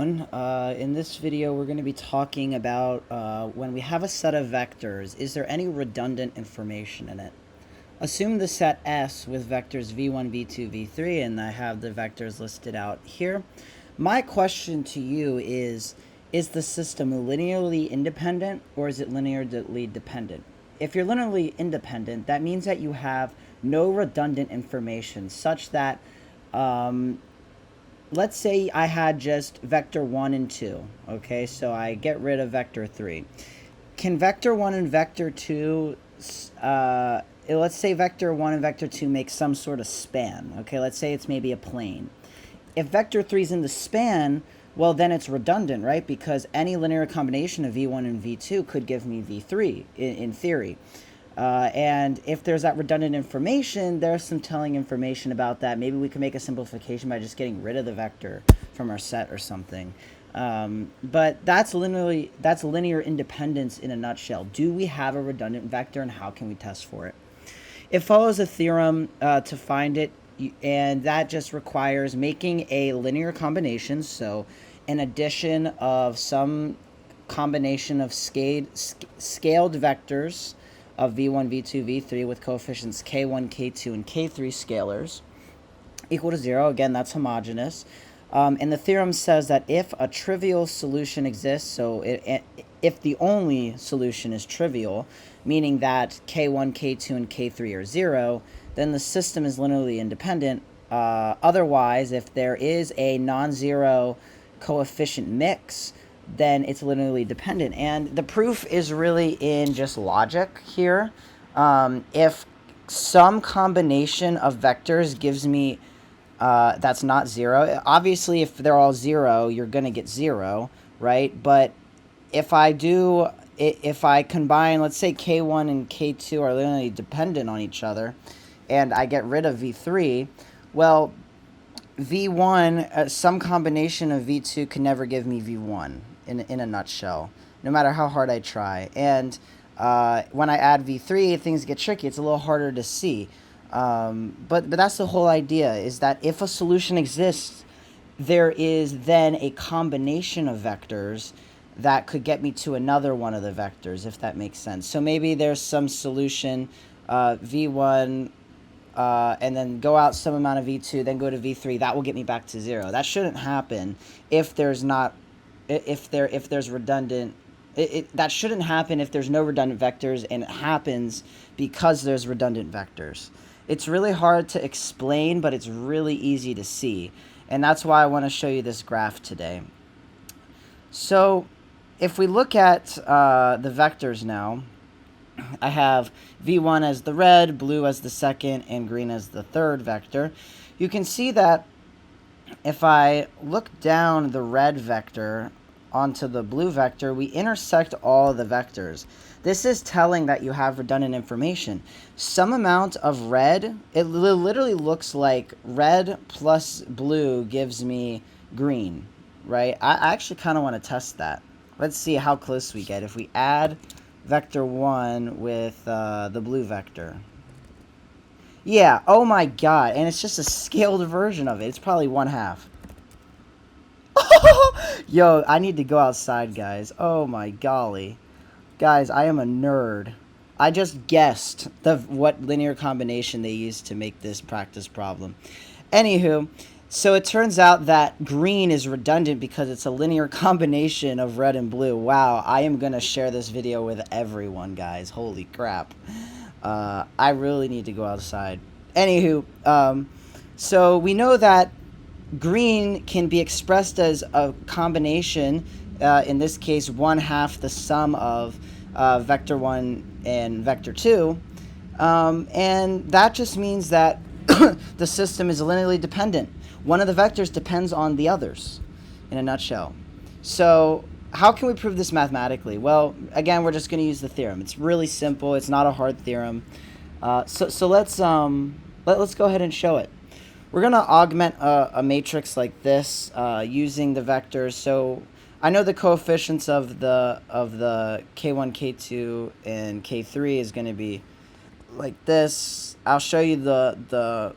In this video, we're going to be talking about when we have a set of vectors, is there any redundant information in it? Assume the set S with vectors v1, v2, v3, and I have the vectors listed out here. My question to you is the system linearly independent or is it linearly dependent? If you're linearly independent, that means that you have no redundant information such that let's say I had just vector 1 and 2, okay? So I get rid of vector 3. Can vector 1 and vector 2, let's say vector 1 and vector 2 make some sort of span, okay? Let's say it's maybe a plane. If vector 3 is in the span, well, then it's redundant, right? Because any linear combination of v1 and v2 could give me v3 in theory. And if there's that redundant information, there's some telling information about that. Maybe we can make a simplification by just getting rid of the vector from our set or something. But that's linear independence in a nutshell. Do we have a redundant vector, and how can we test for it? It follows a theorem to find it, and that just requires making a linear combination. So an addition of some combination of scaled vectors of v1, v2, v3 with coefficients k1, k2, and k3 scalars equal to 0. Again, that's homogeneous. And the theorem says that if a trivial solution exists, so if the only solution is trivial, meaning that k1, k2, and k3 are 0, then the system is linearly independent. Otherwise, if there is a non-zero coefficient mix, then it's linearly dependent. And the proof is really in just logic here. If some combination of vectors gives me that's not 0, obviously if they're all 0, you're going to get 0, right? But if I combine, let's say k1 and k2 are linearly dependent on each other, and I get rid of v3, well, v1, some combination of v2 can never give me v1 in a nutshell, no matter how hard I try. And when I add v3, things get tricky. It's a little harder to see. But that's the whole idea, is that if a solution exists, there is then a combination of vectors that could get me to another one of the vectors, if that makes sense. So maybe there's some solution, v1, and then go out some amount of v2, then go to v3. That will get me back to 0. That shouldn't happen if there's not, if there's redundant. That shouldn't happen if there's no redundant vectors, and it happens because there's redundant vectors. It's really hard to explain, but it's really easy to see, and that's why I want to show you this graph today. So if we look at the vectors now, I have v1 as the red, blue as the second, and green as the third vector. You can see that if I look down the red vector onto the blue vector, we intersect all the vectors. This is telling that you have redundant information. Some amount of red, it literally looks like red plus blue gives me green, right? I actually kind of want to test that. Let's see how close we get if we add vector 1 with the blue vector. Yeah, oh my god, and it's just a scaled version of it. It's probably 1/2. Yo, I need to go outside, guys. Oh my golly. Guys, I am a nerd. I just guessed what linear combination they used to make this practice problem. Anywho, so it turns out that green is redundant because it's a linear combination of red and blue. Wow, I am going to share this video with everyone, guys. Holy crap. I really need to go outside. Anywho, so we know that green can be expressed as a combination, in this case 1/2 the sum of vector 1 and vector 2, and that just means that the system is linearly dependent. One of the vectors depends on the others, in a nutshell. So how can we prove this mathematically? Well, again, we're just going to use the theorem. It's really simple. It's not a hard theorem. So let's go ahead and show it. We're going to augment a matrix like this using the vectors. So I know the coefficients of the k1, k2, and k3 is going to be like this. I'll show you the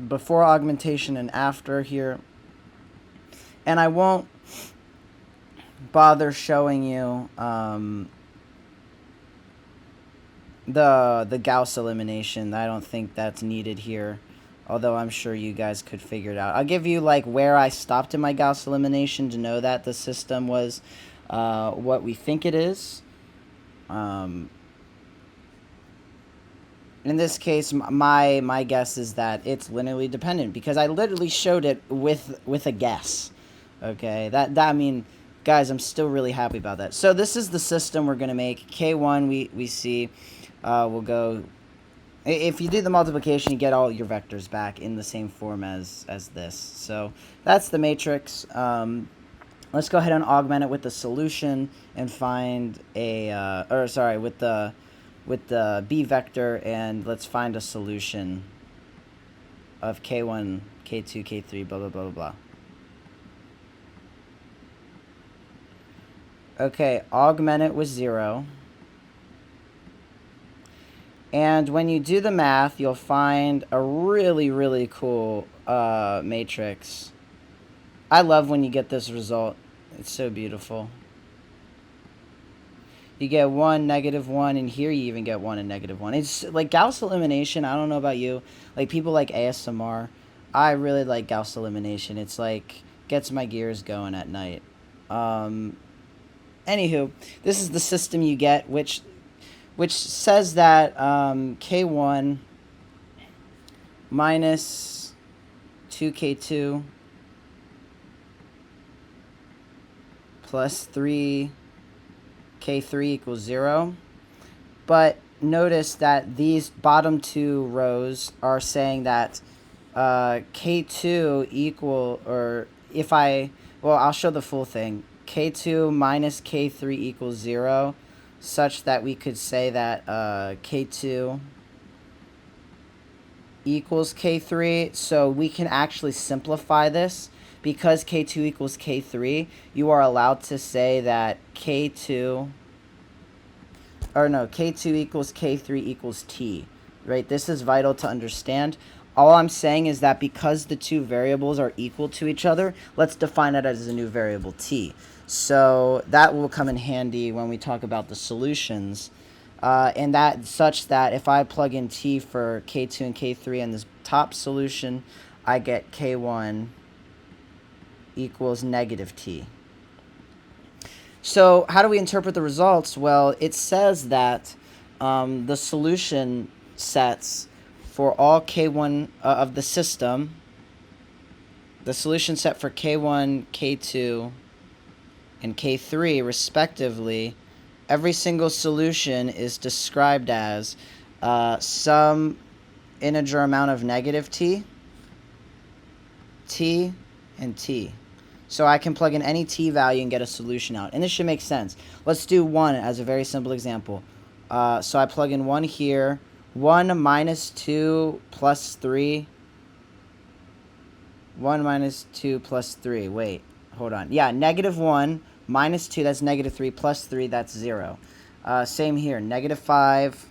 before augmentation and after here. And I won't bother showing you the Gauss elimination. I don't think that's needed here, although I'm sure you guys could figure it out. I'll give you like where I stopped in my Gauss elimination to know that the system was what we think it is. In this case, my guess is that it's linearly dependent because I literally showed it with a guess. Okay, that I mean, guys, I'm still really happy about that. So this is the system we're gonna make. K1 we see will go. If you do the multiplication, you get all your vectors back in the same form as this. So that's the matrix. Let's go ahead and augment it with the solution and find a with the b vector, and let's find a solution of k1, k2, k3, blah, blah, blah, blah, blah. Okay, augment it with 0. And when you do the math, you'll find a really, really cool matrix. I love when you get this result. It's so beautiful. You get 1, -1, and here you even get 1 and -1. It's like Gauss elimination. I don't know about you. Like people like ASMR. I really like Gauss elimination. It's like gets my gears going at night. Anywho, this is the system you get, which says that K1 minus 2K2 plus 3K3 equals 0. But notice that these bottom two rows are saying that K2 equal, or if I, well, I'll show the full thing. K2 minus K3 equals 0, such that we could say that K2 equals K3. So we can actually simplify this. Because K2 equals K3, you are allowed to say that K2 equals K3 equals T, right? This is vital to understand. All I'm saying is that because the two variables are equal to each other, let's define it as a new variable T. So that will come in handy when we talk about the solutions. And that such that if I plug in T for K2 and K3 in this top solution, I get K1 equals -T. So how do we interpret the results? Well, it says that the solution sets for all K1 of the system, the solution set for K1, K2, and K3 respectively, every single solution is described as some integer amount of -t, t, and t. So I can plug in any t value and get a solution out. And this should make sense. Let's do 1 as a very simple example. So I plug in 1 here. 1 minus 2 plus 3. 1 minus 2 plus 3. Wait, hold on. Yeah, -1 minus 2, that's -3, plus 3, that's 0. Same here. -5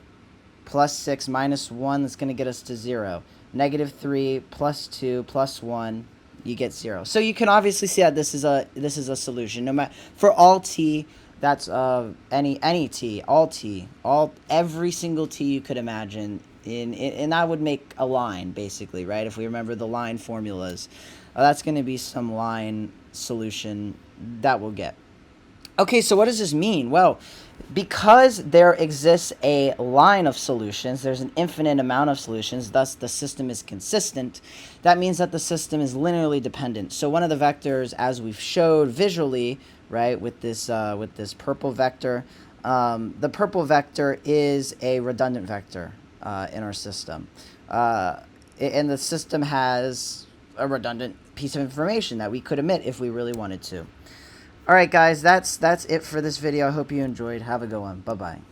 plus 6 minus 1, that's going to get us to 0. -3 plus 2 plus 1. You get 0. So you can obviously see that this is a solution. No matter for all t, that's any t, every single t you could imagine. And that would make a line basically, right? If we remember the line formulas, that's going to be some line solution that we'll get. Okay, so what does this mean? Well, because there exists a line of solutions, there's an infinite amount of solutions, thus the system is consistent. That means that the system is linearly dependent. So one of the vectors, as we've showed visually, right, with this purple vector, the purple vector is a redundant vector in our system. And the system has a redundant piece of information that we could omit if we really wanted to. All right, guys, that's it for this video. I hope you enjoyed. Have a good one. Bye-bye.